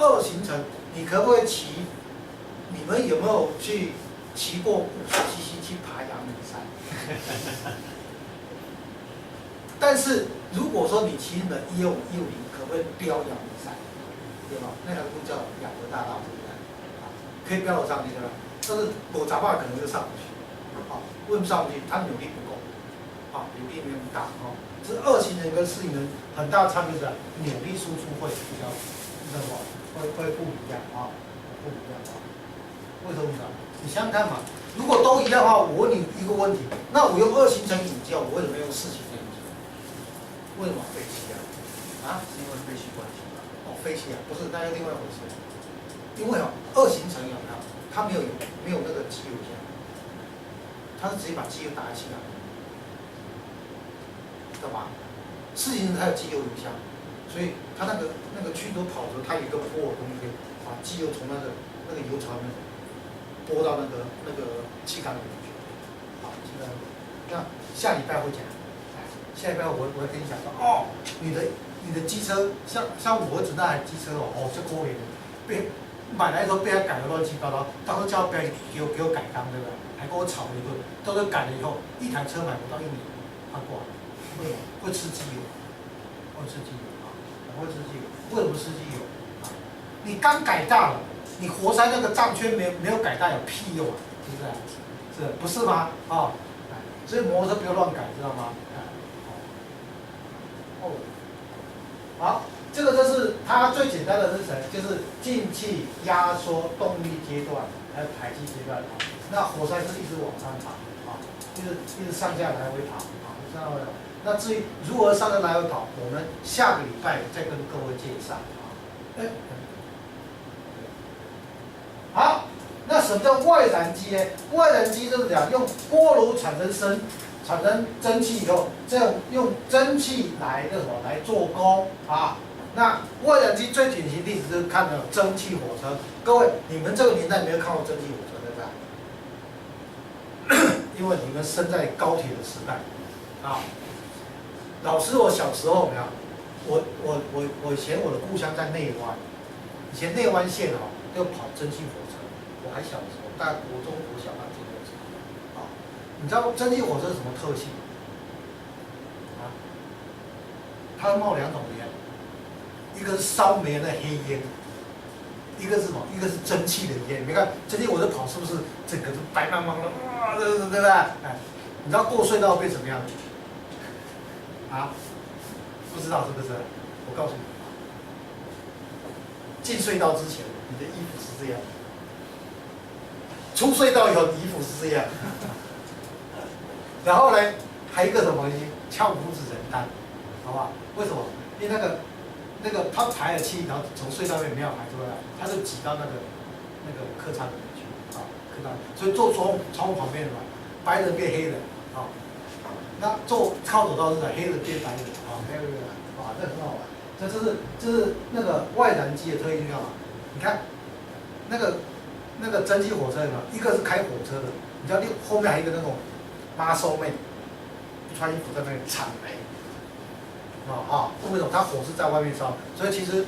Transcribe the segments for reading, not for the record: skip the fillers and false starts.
2行程，你可不可以骑？你们有没有去骑过50cc 去爬阳明山？但是如果说你骑的125、150，可不可以飙阳明山？对吧？那条路叫养德大道，对不对？啊，可以飙得上去，对吧？但是我杂话可能就上不去，啊，为什么上不去？它扭力不够，啊，扭力没有那么大，啊，这2行程跟4行程很大的差别是扭力输出会比较，那什么，会不一样啊，不一样啊。为什么呢？你想想看嘛，如果都一样的话，我问你一个问题，那我用2行程引教，我为什么用4行程引教？为什么飞机啊？啊，是因为飞机关系吗？哦，飞机啊，不是，那是另外一回事。因为2行程有没有？它没有那个机油箱，它是直接把机油打在气囊里，懂吗？4行程它有机油油箱，所以它那个驱逐跑的时候，它有一个波尔东西，把机油从那个油槽里面拨到那个气缸里面去。好，气缸里面。那下礼拜会讲，下礼拜我会跟你讲说，哦，你的机车像我儿子那台机车哦，这可怜的，被买来的时候被他改得乱七八糟，到时候叫他不要给我改缸，对不对？还跟我吵了一顿。到时候改了以后，一台车买不到1年，他挂了，为什么？会吃机油，会吃机油啊，会吃机油。为什么吃机油？啊，你缸改大了，你活塞那个帐圈没有改大有屁用啊？是不是？是不是吗？啊，所以摩托车不要乱改，知道吗？哦，好。这个就是它最简单的是什么？就是进气、压缩、动力阶段，还有排气阶段。那火塞是一直往上爬，啊，一直上下来回跑，啊，上下来回跑。那至于如何上下来回跑，我们下个礼拜再跟各位介绍。好，那什么叫外燃机呢？外燃机就是讲用锅炉产生蒸汽以后，这样用蒸汽来什么来做功啊？那外燃机最典型例子就是看到蒸汽火车，各位你们这个年代没有看过蒸汽火车，对不对？因为你们生在高铁的时代，啊，老师，我小时候没有，我以前我的故乡在内湾，以前内湾县要跑蒸汽火车，我还小的时候，大概国中、国小那这个时候，啊，你知道蒸汽火车是什么特性？啊，它会冒2种烟。一个是烧煤的黑烟，一个是什么？一个是蒸汽的烟。你看蒸汽火车跑是不是整个是白茫茫的啊？对不对？哎，你知道过隧道会变什么样子？啊？不知道是不是？我告诉你，进隧道之前你的衣服是这样，出隧道以后你衣服是这样，然后呢，还有一个什么东西？敲五指人丹，好不好？为什么？因为那个他排了气，然后从隧道里面没有排出来，他就挤到那个客舱里面去，啊，客舱，所以坐窗户旁边的嘛，白人变黑人，啊，那坐靠走道是黑人变白人，啊，黑人变白，啊，这很好玩，这是那个外燃机的特性干嘛？你看，那个蒸汽火车有没有？一个是开火车的，你知道后面还有一个那种妈收妹，穿衣服在那里铲煤。为什么它火是在外面烧？所以其实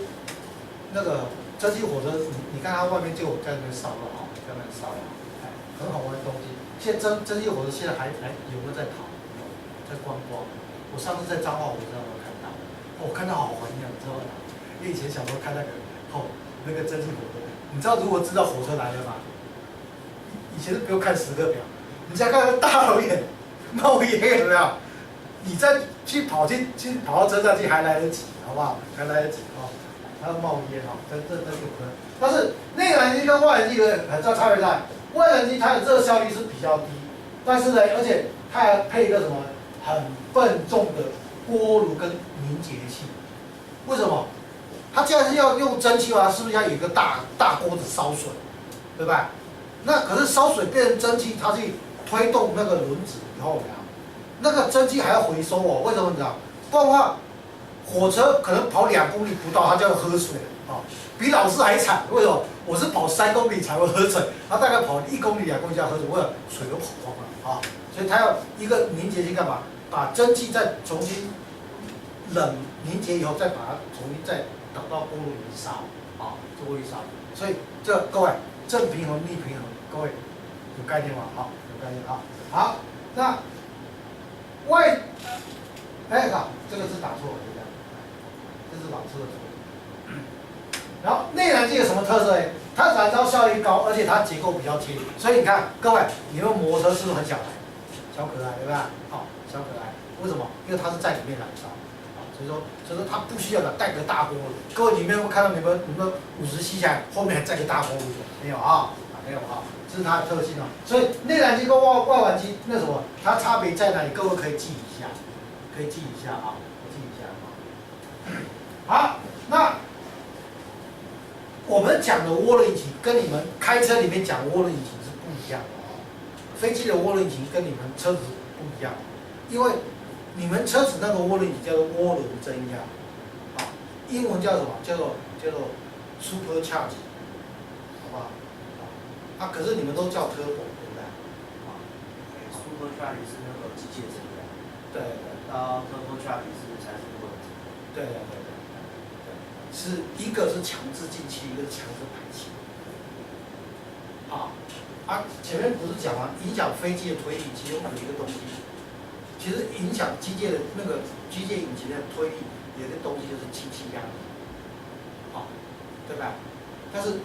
那个蒸汽火车，你看它外面就有在那边烧了在那边烧了，哎，很好玩的东西。现在蒸汽火车现在还有没有在跑？有，在观光。我上次在彰化火车上有看到，我看到好怀念，你知道吗？因为以前小时候看那个蒸汽火车，你知道如果知道火车来了吗？以前都不用看时刻表，你现在看大老远冒烟有没有？你再去跑到车站去还来得及，好不好？还来得及它要冒烟这就可能。但是内燃机跟外燃机有很大差别在，外燃机它的热效率是比较低，但是呢，而且它还配一个什么很笨重的锅炉跟凝结器。为什么？它既然是要用蒸汽的话，是不是要有一个大锅子烧水，对吧？那可是烧水变成蒸汽，它去推动那个轮子以后，那个蒸汽还要回收为什么你知道？不然的话，火车可能跑2公里不到，它就要喝水了比老师还惨。为什么？我是跑3公里才会喝水，他大概跑1公里、2公里就要喝水，为了水都跑光了所以它要一个凝结器干嘛？把蒸汽再重新冷凝结以后，再把它重新再导到锅炉里烧做多于少于，所以这各位正平衡、逆平衡，各位有概念吗？好，有概念啊。好，那 y， 哎好，这个是打错了，对不对？这是老师的错。然后内燃机有什么特色呢？它燃烧效率高，而且它结构比较贴，所以你看各位，你们摩托车是不是很小台？小可爱，对吧？好，小可爱，为什么？因为它是在里面燃烧。所以说它不需要带个大锅炉。各位，你们有没有看到你们50吸起来，后面还载个大锅炉？没有啊？没有啊，这是它的特性啊。所以内燃机跟外燃机那什么，它差别在哪里？各位可以记一下，可以记一下啊，记一下啊。好，那我们讲的涡轮引擎跟你们开车里面讲涡轮引擎是不一样的哦。飞机的涡轮引擎跟你们车子不一样，因为你们车子那个涡轮引擎叫做涡轮增压，啊，英文叫什么？叫做 supercharge， 好不好？啊，可是你们都叫 turbo， 对不对？啊 ，supercharge 是那个机械增压，对对，turbocharge 才是涡轮增压。对对对对，是一个是强制进气，一个是强制排气。前面不是讲吗？影响飞机的推力，其中有一个东西。其实影响机械的那个机械引擎的推力，有一个东西就是进气压力，对吧？但是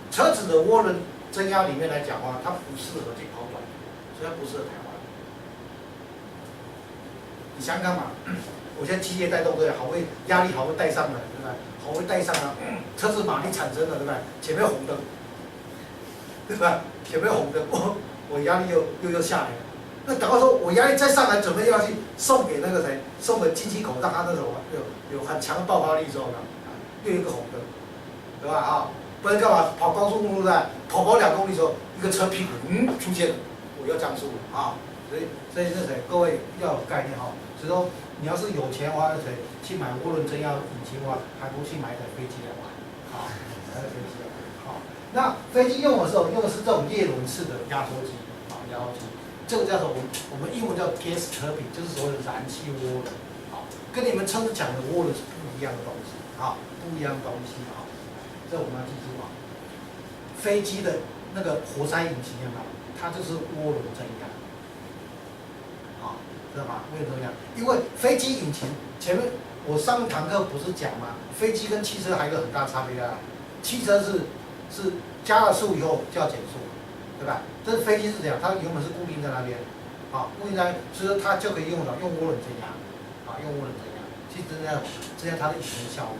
车子的涡轮增压里面来讲的话，它不适合去跑短途，所以它不适合台湾。你想想看嘛，我现在机械带动对吧？好会压力好会带上来，对吧？好会带上啊，车子马力产生了，对吧？前面红灯，对吧？前面红灯，我压力又下来了。那等到说我压力再上来，准备要去送给那个谁，送给进气口，让他那种有很强的爆发力之后呢，又一个红灯，对吧？啊，不然干嘛跑高速公路的，跑2公里的时候，一个车屁股出现了，我要降速了啊！所以那谁，各位要有概念哈。所以说你要是有钱的话，那谁去买涡轮增压引擎的话，还不如去买一台飞机来玩啊，买台飞机来玩啊。那飞机用的时候用的是这种叶轮式的压缩机啊，压缩机。这个叫做我们英文叫 gas turbine， 就是所谓的燃气涡轮，跟你们车子讲的涡轮是不一样的东西，不一样的东西啊，这我们要记住啊。飞机的那个活塞引擎有没有？它就是涡轮增压，知道吗？涡轮增压，因为飞机引擎前面我上堂课不是讲吗？飞机跟汽车还有一个很大差别啊，汽车是加了速以后就要减速。对吧？这飞机是这样，它原本是固定在那边，固定在，所以说它就可以用涡轮增压，用涡轮增压，去增加它的引擎效率，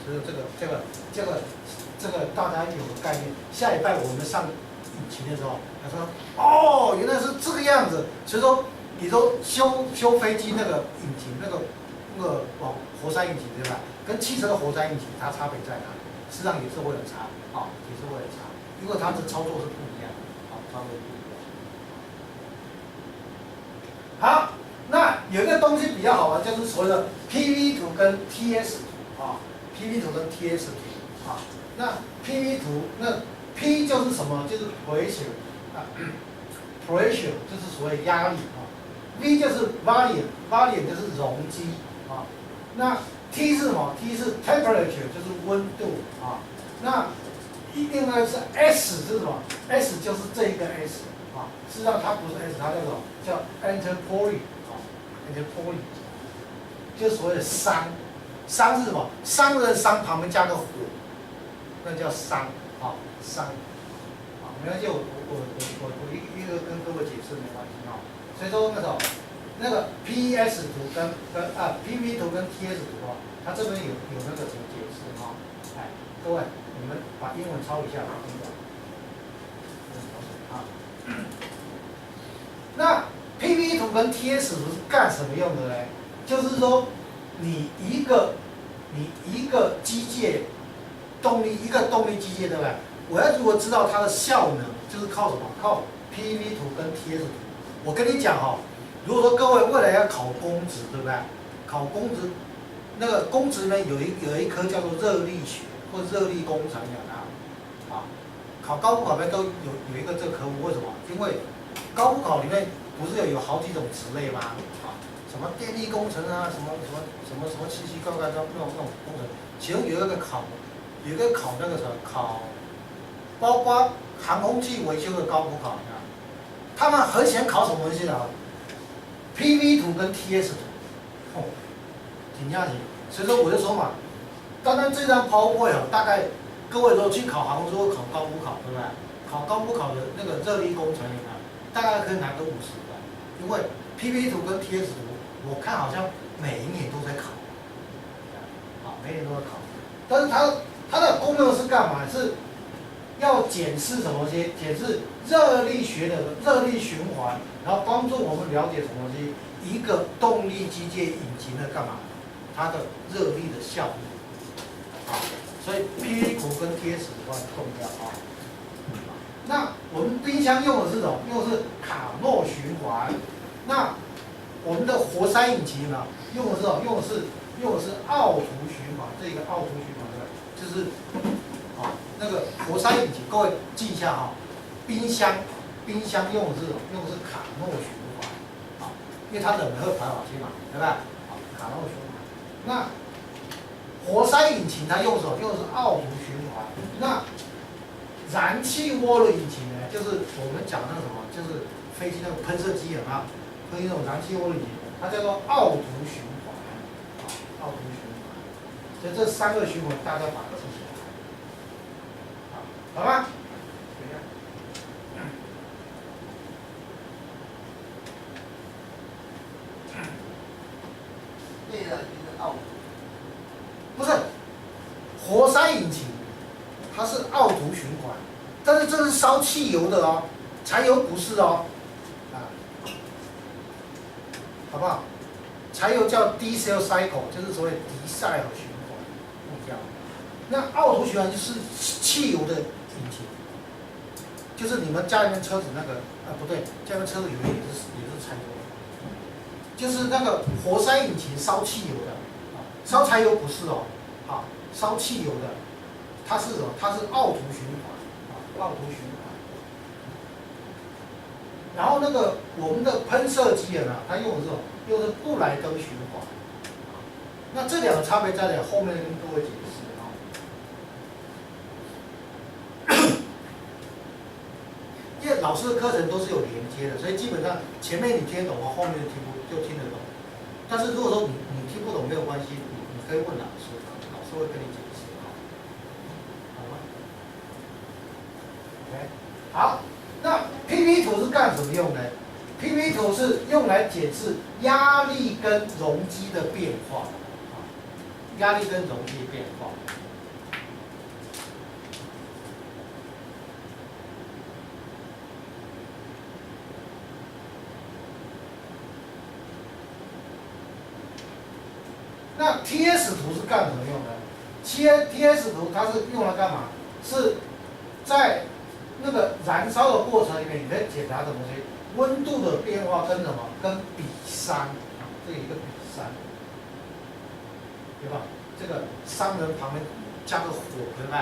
所以这个大家有个概念。下礼拜我们上引擎的时候，他说，哦，原来是这个样子，所以说你说修飞机那个引擎那个活塞引擎对吧？跟汽车的活塞引擎它差别在哪里？实际上也是会有差，也是会有差。因为它的操作是不一样的，操作不一样。好，那有一个东西比较好玩，就是所谓的 PV 图跟 TS 图，PV 图跟 TS 图那 PV 图，那 P 就是什么？就是 pressure 就是所谓压力V 就是 volume 就是容积那 T 是什么 ？T 是 temperature 就是温度那另外是 S 是什么 ？S 就是这一个 S 事实上它不是 S， 它叫什么？叫 interpolate interpolate， 就是所谓的商是什么？商人的商旁边加个火，那叫商商没关系，我一个跟各位解释没关系所以说那个 PS 图跟PV 图跟 TS 图它这边有那个什么解释各位。你们把英文抄一下，那 PV 图跟 TS 图是干什么用的呢？就是说，你一个机械动力，一个动力机械，对不对？我要如果知道它的效能，就是靠什么？靠 PV 图跟 TS 图。我跟你讲如果说各位未来要考公职，对不对？考公职，那个公职里面有一科叫做热力学。或者热力工程考高普考里面都有一个这个科目，为什么？因为高普考里面不是有好几种职类吗？什么电力工程什么奇奇怪怪的那种工程，其中有一个考有一个考那个什么考，包括航空器维修的高普考，你看，他们很喜欢考什么东西啊？PV 图跟 TS 图，哦，挺样子。所以说我就说嘛，单单这张 PowerPoint 大概各位如果去考航空，就会考高普考，对不对？考高普考的那个热力工程，你看，大概可以拿个50分，因为 PV 图跟 TS 图，我看好像每一年都在考，好，每年都在考。但是它的功能是干嘛？是要检视什么东西？检视热力学的热力循环，然后帮助我们了解什么东西？一个动力机械引擎的干嘛？它的热力的效率。好，所以 PV 图跟 TS 图很重要啊。那我们冰箱用的是什么？用的是卡诺循环。那我们的活塞引擎呢？用的是什么？用的是奥图循环。这个奥图循环的，就是啊那个活塞引擎，各位记一下哈。冰箱用的是什么？用的是卡诺循环。啊，因为它冷热排好气嘛，对吧？好，卡诺循环。那活塞引擎它用什么？用的是奥图循环。那燃气涡轮引擎呢，就是我们讲那个什么，就是飞机那个喷射机有没有？飞机那种燃气涡轮引擎，它叫做奥图循环，啊，奥图循环。所以这3个循环大家把它记起来，好吗？这个就是奥图，不是，活塞引擎，它是奥图循环，但是这是烧汽油的哦，柴油不是哦，啊，好不好？柴油叫 diesel cycle， 就是所谓迪塞尔循环，不一样。那奥图循环就是汽油的引擎，就是你们家里面车子那个，不对，家里面车子里面也是柴油。就是那个活塞引擎烧汽油的，烧柴油不是哦，啊，烧汽油的，它是什么？它是奥图循环，啊，奥图循环。然后那个我们的喷射机呢，它用的是什么？用的是布莱登循环。那这两个差别在哪？后面跟各位解释啊。因为老师的课程都是有连接的，所以基本上前面你听得懂，后面就听得懂。但是如果说你听不懂没有关系，你可以问老师，老师会跟你解释，好吗 ？OK， 好，那 PV 图是干什么用的 ？PV 图是用来检视压力跟容积的变化，压力跟容积变化。那 TS 图是干什么用的？TS 图它是用来干嘛？是在那个燃烧的过程里面，你在检查什么东西？温度的变化跟什么？跟比山，这一个比山，对吧？这个商人旁边加个火，对不对？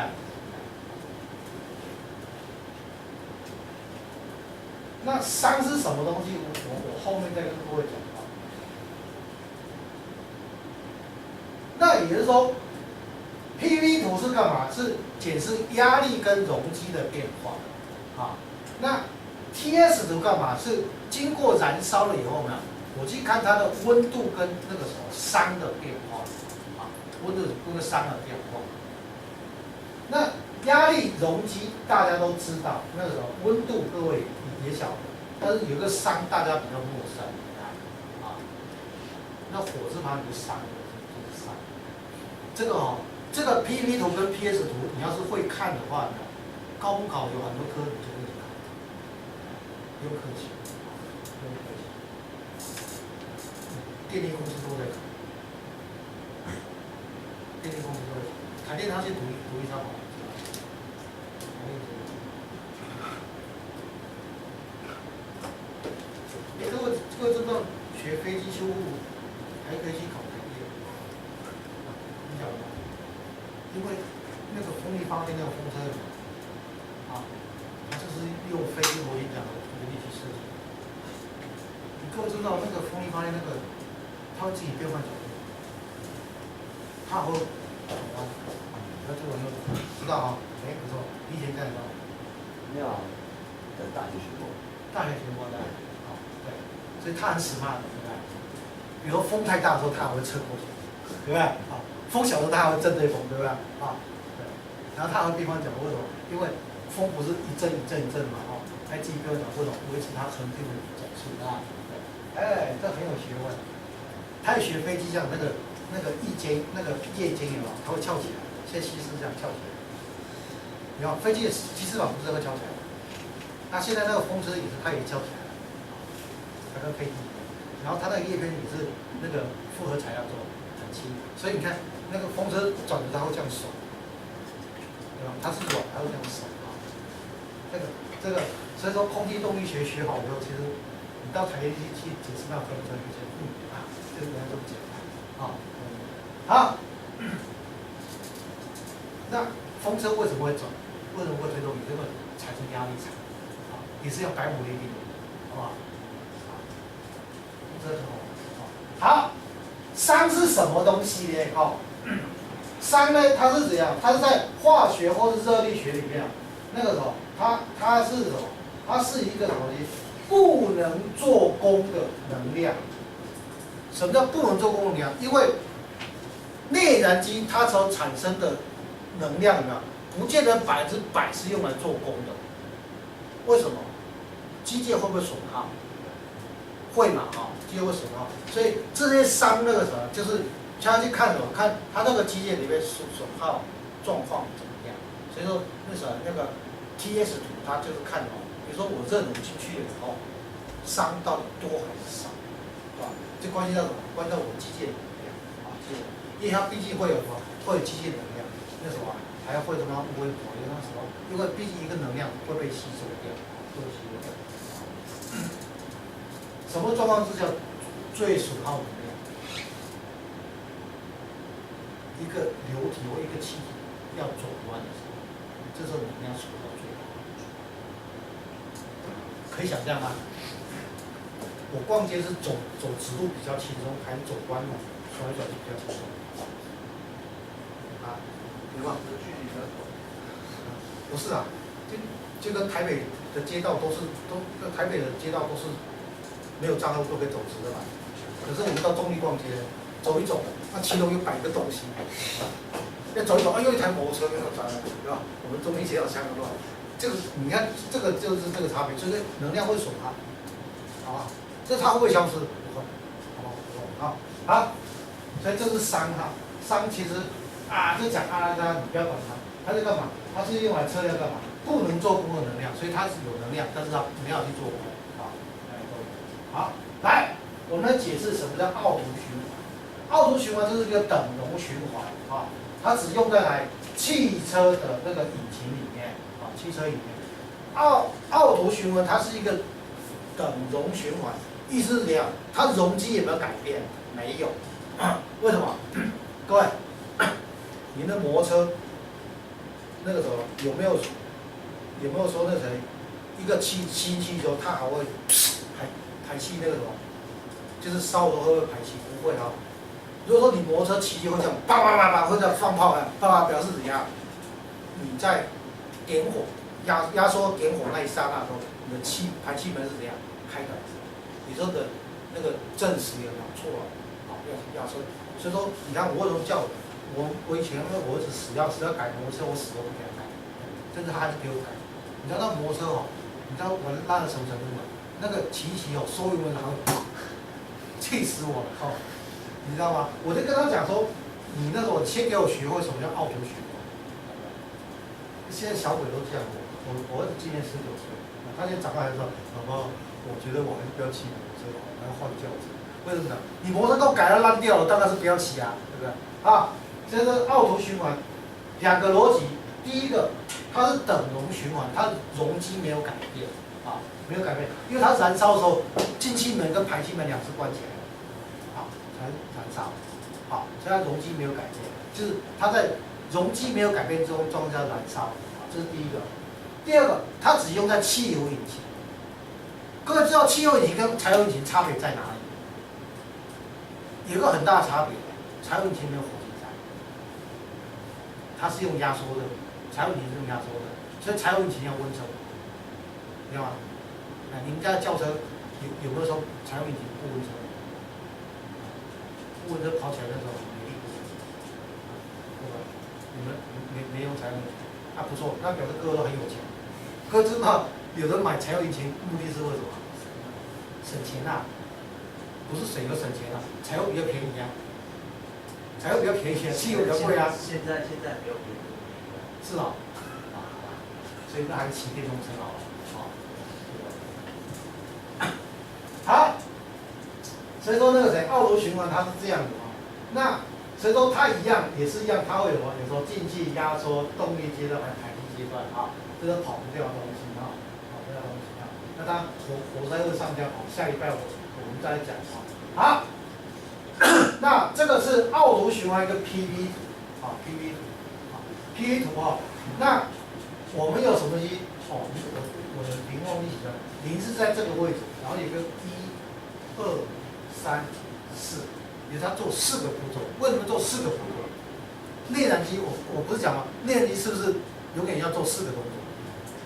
那山是什么东西？我后面再跟各位讲。那也就是说 ，PV 图是干嘛？是检视压力跟容积的变化，啊，那 TS 图干嘛？是经过燃烧了以后呢，我去看它的温度跟那个什么熵的变化，啊，温度跟熵的变化。那压力容积大家都知道，那个什么温度各位也晓得，但是有个熵大家比较陌生，啊，那火字旁有个熵。这个哦，这个 PV 图跟 PS 图，你要是会看的话呢，高普考有很多科你就会考，不用客气，不用客气。电力公司都在考，电力公司都在考，台电它先读一下好了，这个真的学飞机修护还可以去考。因为那个风力发电那个风车，啊，它就是用飞机螺旋桨的原理去设计。你各位知道那个风力发电那个，它会自己变换角度，它会转弯，那这个我知道哈，哎，不错，你以前干什么？没有，在大学学过。大学学过的，哦，对，所以他很 smart 的，对不对？比如说风太大的时候，他还会侧过去，对不对？啊，风小的时候他还会正对风，对不对？啊，对。然后他还会比方讲为什么？因为风不是一阵一阵一阵嘛，哦，还自己跟我讲为什么维持它恒定的总数啊？哎，这很有学问。他也学飞机，像那个翼尖那个叶尖有没有？它会翘起来，像西施这样翘起来。你看飞机的机翅膀不是会翘起来？那现在那个风车也是，它也翘起来了，它跟飞机一样。然后它那个叶片也是那个复合材料做，很轻，所以你看那个风车转着它会这样手，对吧？它是软，它会这样手啊。这个，所以说空气动力学学好以后，其实你到台积去解释那风车，就觉得这个原来这么简单啊。好，那风车为什么会转？为什么会推动？因为产生压力场，啊，也是要百亩立定的，好不好？风车很好。好，熵是什么东西呢？哦，熵呢，它是怎样？它是在化学或是热力学里面，那个什么，它是什么？它是一个什么东西？不能做功的能量。什么叫不能做功的能量？因为内燃机它所产生的能量呢，不见得100%是用来做功的。为什么？机械会不会损耗？会嘛，啊，机械会损耗。所以这些熵那个什么，就是他去看什么？看它那个机械里面损耗状况怎么样。所以说那什么那个 TS 图，它就是看哦，比如说我热容进去了以后，熵到底多还是少，对吧？这关系到什么？关系到我机械能量啊，机械，因为它毕竟会有什么？会有机械能量，那什么还要会什么微波，因为那什么？因为毕竟一个能量会被吸收掉，会被吸收掉。什么状况之下最损耗能量？一个流体或一个气体要转弯的时候，这时候能量损耗最大。可以想象吗？我逛街是走直路比较轻松，还是走弯路转来转去比较轻松？啊，对吧？距离比较短。不是啊，就跟台北的街道台北的街道都是没有障碍物都可以走直的嘛。可是我们到中立逛街，走一走，那骑楼又摆一个东西，要走一走，又一台摩托车又要转来，对吧？我们中立街道相当乱，这个你看，这个就是这个差别，就是能量会损耗，好吧？这它会不会消失？不会，好不好？不会啊。好，所以这是熵哈，熵其实啊，就讲啊，你不要管它，它是干嘛？它是用来测量干嘛？不能做功的能量，所以它是有能量，但是它没有去做功啊。好，来，我们来解释什么叫奥图循环。奥图循环就是一个等容循环啊，它只用在来汽车的那个引擎里面啊，汽车里面。奥图循环它是一个等容循环。意思是这样，它容积有没有改变？没有。为什么？各位，您的摩托车那个时候有没有说那谁一个新汽车它还会排气那个什么？就是烧的时候会不会排气？不会啊。如果说你摩托车骑会这样叭叭叭叭会这样放炮啊，叭叭表示怎样？你在点火压缩点火那一刹那的时候，你的排气门是怎样开的？你说的那个证实有没有错了？好，要说，所以说你看我为什么叫我以前我儿子死要改摩托车，我死都不给他改，甚至他还是给我改。你知道那摩托车哦，你知道我烂到什么程度吗？那个骑哦，收油门然后气死我了哦，你知道吗？我就跟他讲说，你那个先给我学会什么叫奥图循环。现在小鬼都这样，我儿子今年19岁，他现在长大来说，宝宝。我觉得我还是不要骑摩托车，我要换轿车。为什么呢？你摩托车都改到烂掉了，当然是不要骑啊，对不对？啊，这是奥图循环，两个逻辑。第一个，它是等容循环，它容积没有改变，啊，没有改变，因为它燃烧的时候，进气门跟排气门两只关起来了，啊，才燃烧，好，所以它容积没有改变，就是它在容积没有改变之中状态下燃烧，啊，这是第一个。第二个，它只用在汽油引擎。各位知道汽油引擎跟柴油引擎差别在哪里？有一个很大的差别，柴油引擎没有火星塞，它是用压缩的，柴油引擎是用压缩的，所以柴油引擎要温车，知道吗？你们家轿车有没有说柴油引擎不温车？不温车跑起来那种没力，对吧？你们没用柴油引擎，不错，那表示各位都很有钱。可知道有人买柴油引擎目的是为什么？省钱啊，不是省油省钱啊，柴油比较便宜啊。柴油比较便宜，汽油比较贵啊。现在没有别的。是哦，所以那还是骑电动车好了，好，所以说那个谁，奥图循环它是这样的啊。那所以说它一样也是一样，它会有时候进气、压缩、动力阶段还有排气阶段啊，这是跑不掉的东西啊，跑不掉的东西啊。那当然活塞会上架，下礼拜我们再来讲啊。好。那这个是奥图循环一个 PV 图啊 ，PV 图啊 ，PV 图啊。那我们有什么东西？我的零忘记写了，零是在这个位置，然后有个1、2、3、4，也是它做4个步骤。为什么做4个步骤？内燃机我不是讲吗？内燃机是不是永远要做4个动作，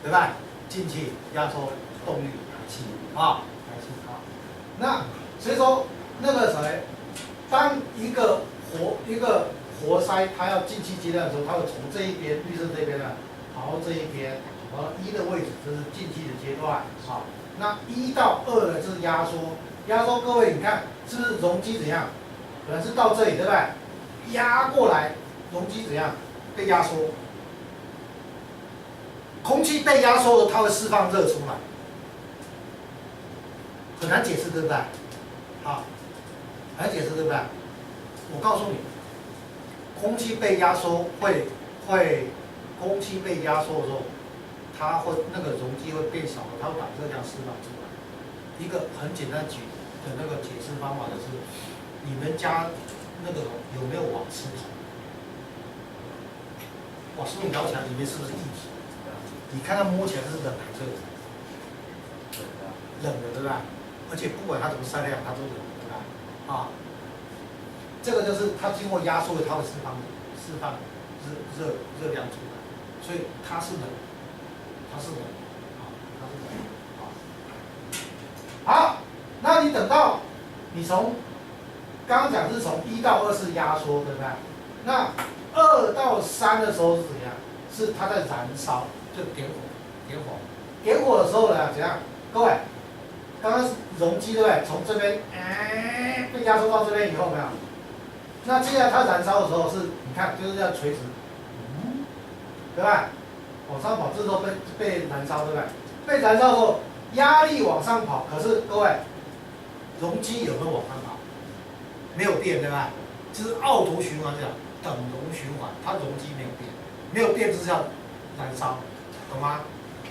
对吧？进气、压缩、动力、排气啊，排气啊。那所以说那个谁？当一个活塞它要进气阶段的时候，它会从这一边绿色这边呢跑到这一边，跑到1的位置，这是进气的阶段啊。那1到2呢，这是压缩，压缩各位你看是不是容积怎样？本来是到这里对不对？压过来，容积怎样？被压缩，空气被压缩了，它会释放热出来，很难解释对不对？好。来解释对不对？我告诉你，空气被压缩空气被压缩的时候，它会那个容积会变小，它会把热量释放出来。一个很简单的那个解释方法就是，你们家那个有没有瓦斯桶？瓦斯桶摇起来里面是不是液体？你看它摸起来是冷还是热？冷的对吧？而且不管它怎么晒太阳，它都冷。啊，这个就是它经过压缩的，它会释放热量出来，所以它是冷，它是冷，啊，它是冷，好，那你等到你从刚刚讲是从1到2是压缩，对不对？那2到3的时候是怎样？是它在燃烧，就点火的时候呢，怎样？各位。刚刚容积对不对？从这边被压缩到这边以后没有？那接下来它燃烧的时候是，你看就是这样垂直，对吧？往上跑，这时候被燃烧对不对？被燃烧的时候压力往上跑，可是各位容积有没有往上跑？没有变对吧？这是奥图循环这样等容循环，它容积没有变，没有变就是要燃烧，懂吗？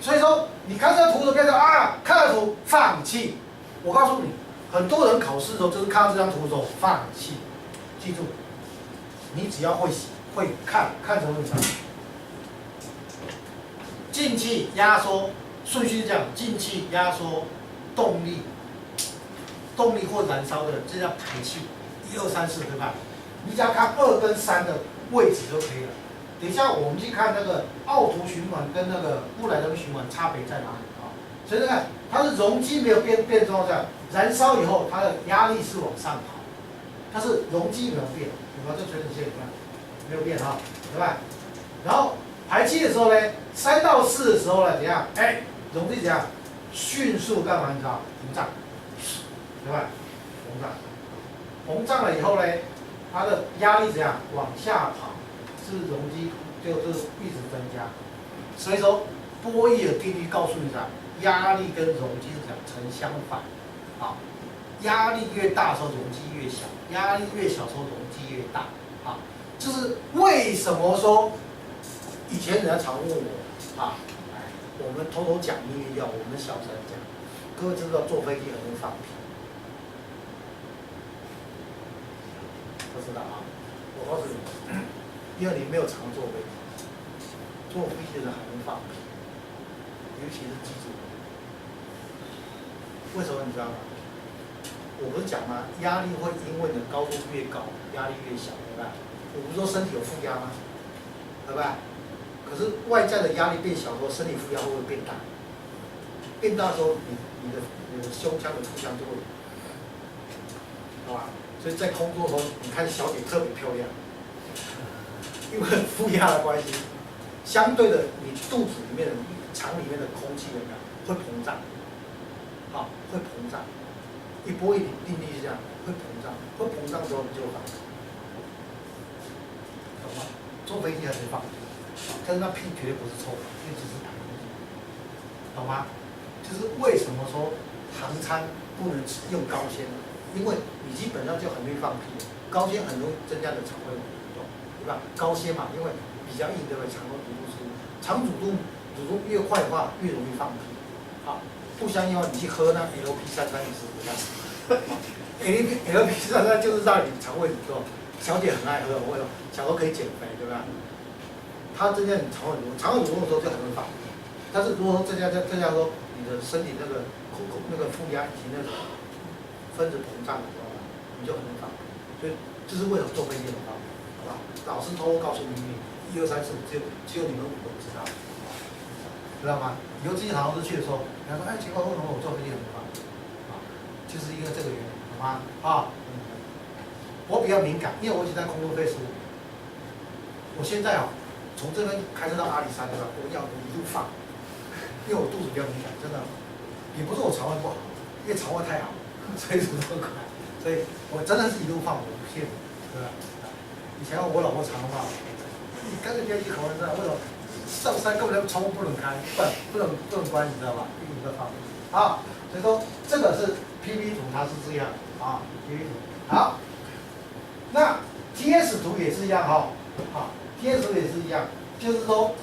所以说，你看这个图的变成看了图放弃。我告诉你，很多人考试的时候就是看到这张图的时候放弃。记住，你只要会看什么？你知道？进气、压缩，顺序是这样：进气、压缩、动力或燃烧的，这叫排气。1、2、3、4，对吧？你只要看2跟3的位置就可以了。等一下，我们去看那个奥图循环跟那个布莱登循环差别在哪里啊？所以你看，它是容积没有变状况下，燃烧以后它的压力是往上跑，它是容积没有变，有没有？这垂直线你看没有变哈，对吧？然后排气的时候呢，3到4的时候呢，怎样？容积怎样？迅速干嘛？你知道？膨胀，对吧？膨胀了以后呢，它的压力怎样？往下跑。是容积就是一直增加，所以说波义的定律告诉你啥？压力跟容积是讲成相反，啊，压力越大的时候容积越小，压力越小的时候容积越大，啊，就是为什么说以前人家常问我啊，我们偷偷讲秘密料，我们小声讲，各位知道坐飞机很容易放屁，不知道啊？我告诉你。因为你没有常坐飞机，坐飞机的人很容易放屁，尤其是机组。为什么你知道吗？我不是讲吗？压力会因为你的高度越高，压力越小，对吧？我不是说身体有负压吗？对吧？可是外在的压力变小之后，身体负压会不会变大？变大的时候，你的胸腔的腹腔就会，好吧？所以在空中的时候，你看小姐特别漂亮，因为负压的关系，相对的，你肚子里面的肠里面的空气有没有会膨胀？好，会膨胀。一波一点定律是这样，会膨胀，会膨胀之后就会放屁，懂吗？坐飞机还是放屁，但是那屁绝对不是臭的，因为只是排空气，懂吗？就是为什么说唐餐不能用高纤呢？因为你基本上就很容易放屁，高纤很容易增加你的肠胃蠕动，对吧？高纤嘛，因为比较硬，对不对？肠胃蠕动是肠蠕动越快的话，越容易放屁。好，不相信的话，你去喝那 LP33，你试试看。LP33就是让你肠胃蠕动，小姐很爱喝，为什么？想说可以减肥，对吧？它增加你肠胃蠕动，肠胃蠕动的时候就很容易放屁。但是如果说增加说你的身体那个负压以及那种分子膨胀的时候，你就很容易放屁。所以这是为什么坐飞机很放屁，好吧？老师偷偷告诉你，1、2、3、4、5，只有你们5个不知道，知道吗？以后经济航空公司去的时候，人家说，哎，奇怪，为什么我坐飞机很放屁？啊，就是因为这个原因，好吗？啊，我比较敏感，因为我以前在空中飞15年，我现在从这边开车到阿里山，对吧？我要一路放。因为我肚子比较敏感，真的，也不是我肠胃不好，因为肠胃太好，所以什么都快，所以我真的是一路放，我不骗你，对吧？以前我老婆常骂我，你干脆别去考完证，为什么上山根本就窗户不能开，不能关，你知道吧？一直在放。好，所以说这个是 PV 图，它是这样啊 ，PV 图。好，那 TS 图也是一样哈，好 ，TS 图也是一样，就是说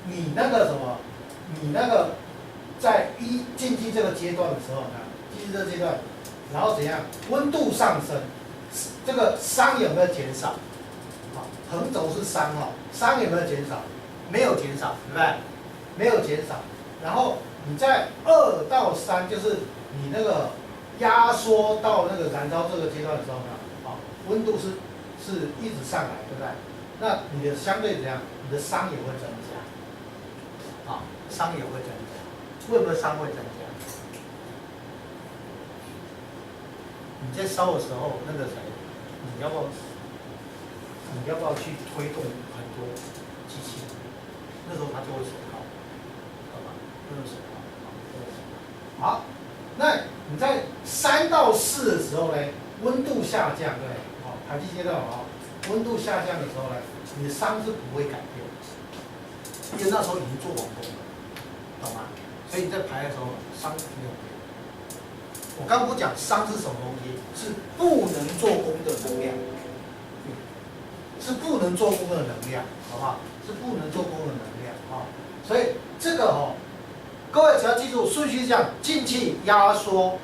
你那个什么。你那个在进去这个阶段的时候呢，进去这个阶段，然后怎样？温度上升，这个熵有没有减少？啊，横轴是熵熵有没有减少？没有减少，对不对？没有减少。然后你在2到3，就是你那个压缩到那个燃烧这个阶段的时候呢，啊，温度是一直上来，对不对？那你的相对怎样？你的熵也会增加。啊，熵也会增加，为什么熵会增加？你在烧的时候，那个谁，你要不要去推动很多机器？那时候它就会损耗，好吧？就会损耗，好，那你在3到4的时候呢，温度下降，对，好，排气阶段温度下降的时候呢，你的熵是不会改变。因为那时候已经做完工了，懂吗？所以你在排的时候，熵没有变。我刚不讲熵是什么东西，是不能做功的能量，是不能做功的能量，好不好？是不能做功的能量啊。所以这个各位只要记住顺序是这样：进气、压缩、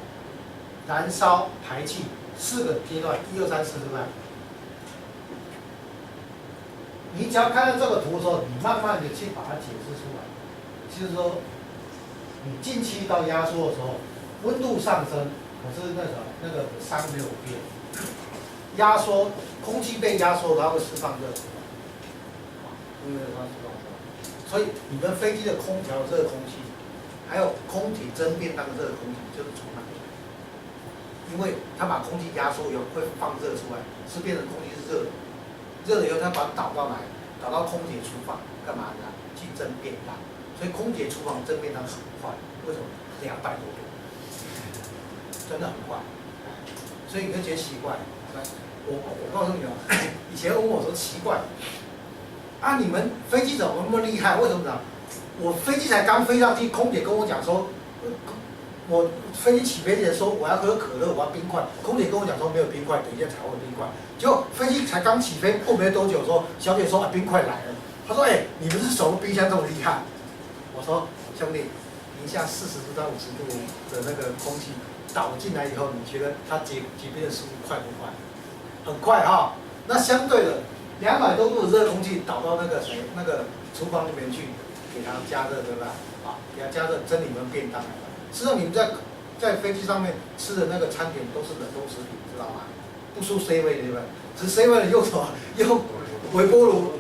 燃烧、排气4个阶段，1、2、3、4，对不对？你只要看到这个图的时候，你慢慢的去把它解释出来。就是说，你进气到压缩的时候，温度上升，可是那个熵没有变。压缩，空气被压缩，它会释放热出来，因为它释放出来。所以你们飞机的空调热空气，还有空体蒸便当的热空气，就是从哪里来？因为它把空气压缩以后会放热出来，是变成空气是热的。热了以后，它把它导到哪里？导到空姐厨房，干嘛呢？去蒸便当。所以空姐厨房蒸便当很快，为什么？200多度，真的很快。所以你就觉得奇怪。我告诉你以前问我说奇怪，啊，你们飞机怎么那么厉害？为什么呢？我飞机才刚飞上去，空姐跟我讲说，我飞机起飞前说我要喝可乐，我要冰块。空姐跟我讲说没有冰块，等一下才会有冰块。结果飞机才刚起飞，过没多久说，小姐说冰块来了。她说你们是手冰箱这么厉害？我说兄弟，零下40度到50度的那个空气导进来以后，你觉得它结冰的速度快不快？很快那相对的，200多度的热空气导到那个厨房里面去，给它加热，对吧？给它加热蒸你们便当来了。事实上，你们在飞机上面吃的那个餐点都是冷冻食品，知道吗？不输 C 位，对不对？只是 C 位的用什么？用微波炉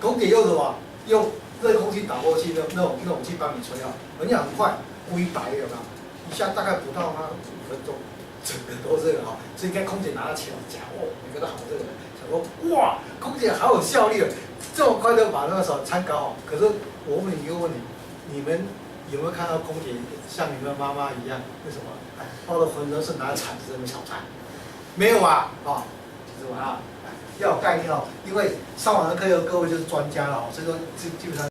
空姐用什么？用热空气导过器那种气帮你吹啊，人家很快，灰白有没有？一下大概不到5分钟，整个都热了啊！所以你看空姐拿到钱讲哦，每个都好热的，想说哇，空姐好有效率，这么快就把那个手参搞好。可是我问你一个问题，你们有没有看到空姐像你们妈妈一样？为什么？哎，抱着浑身是拿铲子在那炒菜？没有啊，啊，其实我要有概念哦，因为上完的课各位就是专家了哦，所以说基本上